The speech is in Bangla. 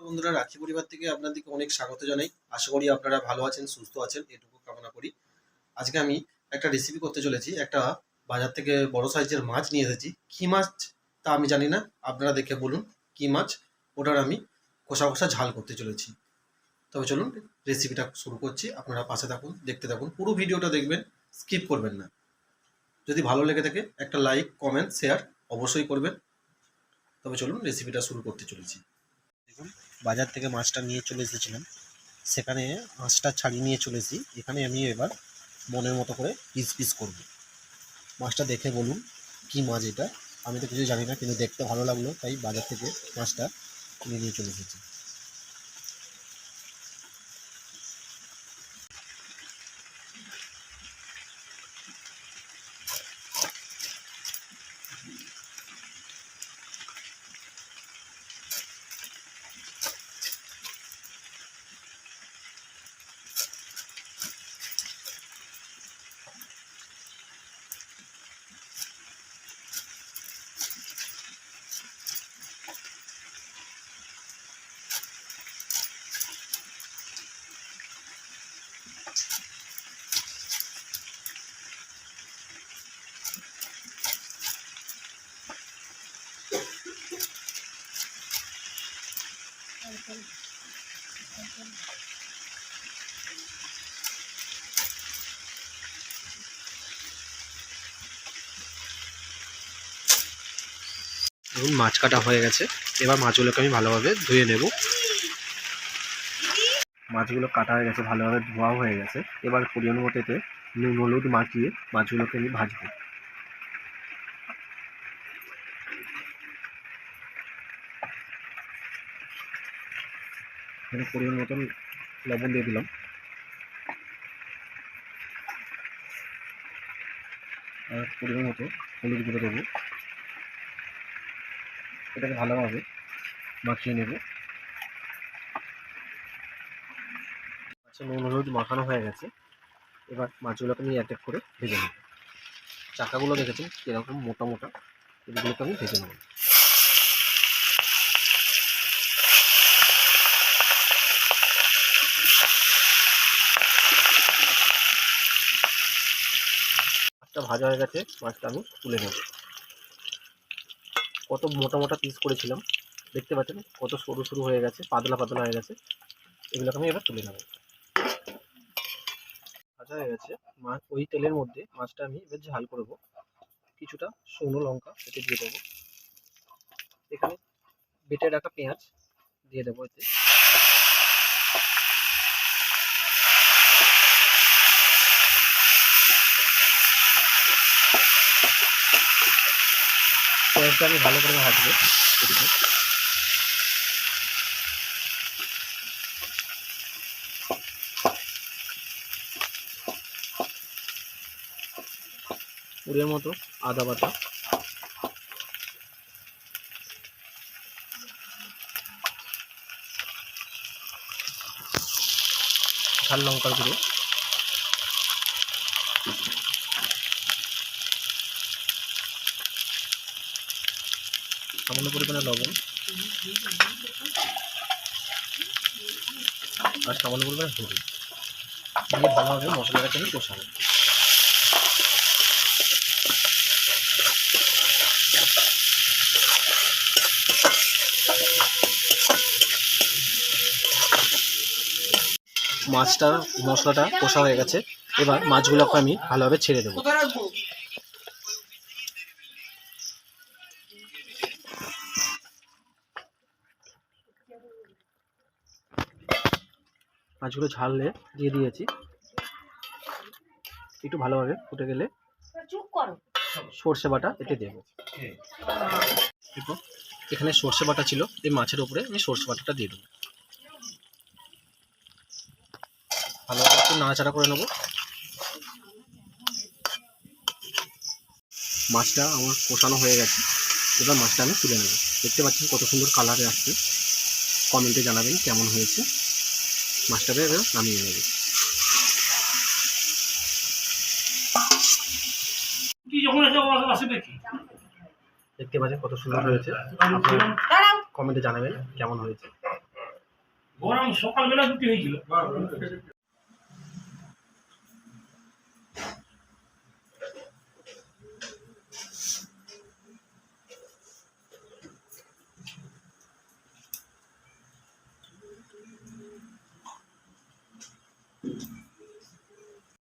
বন্ধুরা, রাখি পরিবার থেকে আপনাদেরকে অনেক স্বাগত জানাই। আশা করি আপনারা ভালো আছেন, সুস্থ আছেন, এটুকু কামনা করি। আজকে আমি একটা রেসিপি করতে চলেছি। একটা বাজার থেকে বড় সাইজের মাছ নিয়ে এসেছি। কি মাছ তা আমি জানি না, আপনারা দেখে বলুন কি মাছ। ওটার আমি কষা কষা ঝাল করতে চলেছি। তবে চলুন রেসিপিটা শুরু করছি। আপনারা পাশে থাকুন, দেখতে থাকুন, পুরো ভিডিওটা দেখবেন, স্কিপ করবেন না। যদি ভালো লেগে থাকে একটা লাইক, কমেন্ট, শেয়ার অবশ্যই করবেন। তবে চলুন রেসিপিটা শুরু করতে চলেছি। দেখুন, বাজার থেকে মাছটা নিয়ে চলে এসেছিলাম, সেখানে মাছটা ছাড়িয়ে নিয়ে চলে এসেছি। এখানে আমি এবার মনের মতো করে পিস পিস করব। মাছটা দেখে বলুন কি মাছ এটা। আমি তো কিছু জানি না, কিন্তু দেখতে ভালো লাগলো তাই বাজার থেকে মাছটা কিনে নিয়ে চলে এসেছি। দেখুন, মাছ কাটা হয়ে গেছে। এবার মাছগুলোকে আমি ভালোভাবে ধুয়ে নেব। মাছগুলো কাটা হয়ে গেছে, ভালোভাবে ধোয়া হয়ে গেছে। এবার পরিমাণ মতো এতে নুন হলুদ মাখিয়ে মাছগুলোকে আমি ভাজবো। এখানে পরিমাণ মতন লবণ দিয়ে দিলাম, আর পরিমাণ মতো হলুদ গুঁড়ো দেবো। এটাকে ভালোভাবে মাখিয়ে নেব। আচ্ছা, নুন হলুদ মাখানো হয়ে গেছে। এবার মাছগুলোকে আমি এক এক করে ভেজে নেব। চাকাগুলো দেখেছেন কীরকম মোটা মোটা, এগুলোকে আমি ভেজে নেব। মাছটা ভাজা হয়ে গেছে, মাছটা আমি তুলে নেব। কত মোটা মোটা পিস করেছিলাম, দেখতে পাচ্ছেন কত সরু সরু হয়ে গেছে, পাতলা পাতলা হয়ে গেছে। এগুলোকে আমি এবার তুলে নেব। ভাজা হয়ে গেছে মাছ। ওই তেলের মধ্যে মাছটা আমি এবার ঝাল করব। কিছুটা শুকনো লঙ্কা এতে দিয়ে দেবো। এখানে বেটে রাখা পেঁয়াজ দিয়ে দেবো এতে। পেঁয়াজটা আমি ভালো করে ভাজবো। পুরের মতো আদা বাটা, ঝাল লঙ্কার গুঁড়ো, সামান্য পরিমাণে লবণ, আর সামান্য পরিমাণে হলুদ দিয়ে ভালোভাবে মশলাটাকে আমি কষাবো। মাছটার মশলাটা কষা হয়ে গেছে। এবার মাছগুলোকে আমি ভালোভাবে ছেড়ে দেবো। মাছগুলো ঝালে দিয়ে দিয়েছি। একটু ভালোভাবে ফুটে গেলে সর্ষে বাটা এতে দেবো। এখানে সর্ষে বাটা ছিল, এই মাছের উপরে আমি সর্ষে বাটাটা দিয়ে দেবো। ভালোভাবে একটু নাড়াচাড়া করে নেবো। মাছটা আমার কষানো হয়ে গেছে। এবার মাছটা আমি তুলে নেব। দেখতে পাচ্ছেন কত সুন্দর কালারে আসছে। কমেন্টে জানাবেন কেমন হয়েছে। মাছটাকে এবার নামিয়ে নেব। দেখতে পাচ্ছেন কত সুন্দর হয়েছে। আপনারা কমেন্টে জানাবেন কেমন হয়েছে। ওর সকালবেলা দুটি হয়েছিল।